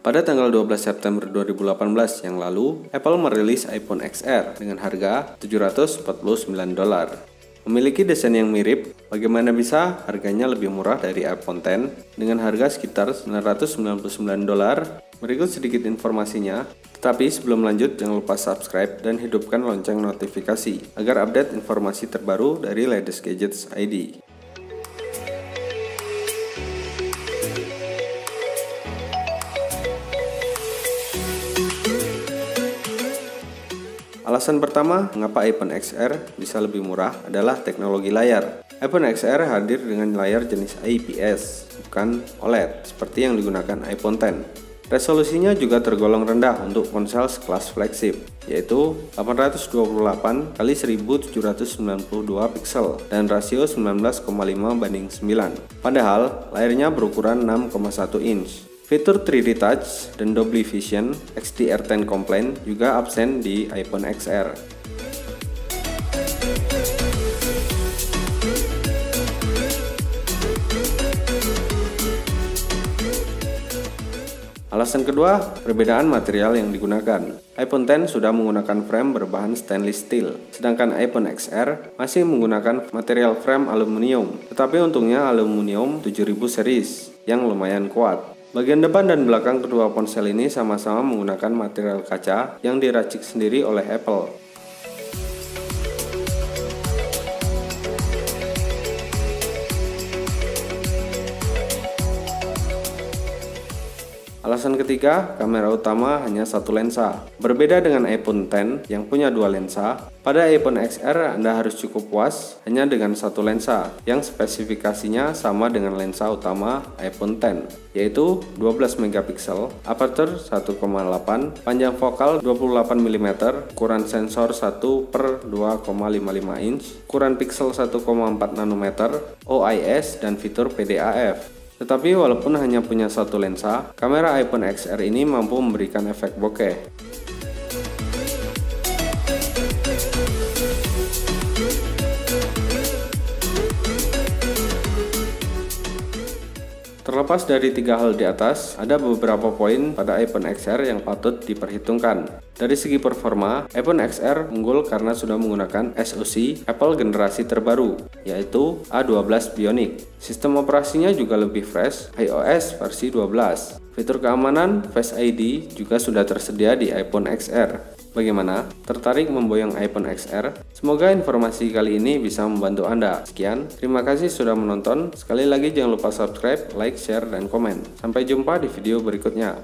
Pada tanggal 12 September 2018 yang lalu, Apple merilis iPhone XR dengan harga $749. Memiliki desain yang mirip, bagaimana bisa harganya lebih murah dari iPhone X dengan harga sekitar $999? Berikut sedikit informasinya, tetapi sebelum lanjut jangan lupa subscribe dan hidupkan lonceng notifikasi agar update informasi terbaru dari Latest Gadgets ID. Alasan pertama, mengapa iPhone XR bisa lebih murah adalah teknologi layar. iPhone XR hadir dengan layar jenis IPS, bukan OLED, seperti yang digunakan iPhone X. Resolusinya juga tergolong rendah untuk ponsel sekelas flagship, yaitu 828 x 1792 pixel dan rasio 19,5:9. Padahal, layarnya berukuran 6,1 inch. Fitur 3D Touch dan Dolby Vision XDR10 Complaint juga absen di iPhone XR. Alasan kedua, perbedaan material yang digunakan. iPhone X sudah menggunakan frame berbahan stainless steel, sedangkan iPhone XR masih menggunakan material frame aluminium. Tetapi untungnya aluminium 7000 series yang lumayan kuat. Bagian depan dan belakang kedua ponsel ini sama-sama menggunakan material kaca yang diracik sendiri oleh Apple. Alasan ketiga, kamera utama hanya satu lensa. Berbeda dengan iPhone X yang punya dua lensa, pada iPhone XR Anda harus cukup puas hanya dengan satu lensa yang spesifikasinya sama dengan lensa utama iPhone X, yaitu 12 megapiksel, aperture 1,8, panjang fokal 28 mm, ukuran sensor 1/2,55 inch, ukuran pixel 1,4 nanometer, OIS, dan fitur PDAF. Tetapi walaupun hanya punya satu lensa, kamera iPhone XR ini mampu memberikan efek bokeh. Terlepas dari tiga hal di atas, ada beberapa poin pada iPhone XR yang patut diperhitungkan. Dari segi performa, iPhone XR unggul karena sudah menggunakan SoC Apple generasi terbaru, yaitu A12 Bionic. Sistem operasinya juga lebih fresh, iOS versi 12. Fitur keamanan Face ID juga sudah tersedia di iPhone XR. Bagaimana? Tertarik memboyong iPhone XR? Semoga informasi kali ini bisa membantu Anda. Sekian, terima kasih sudah menonton. Sekali lagi jangan lupa subscribe, like, share, dan komen. Sampai jumpa di video berikutnya.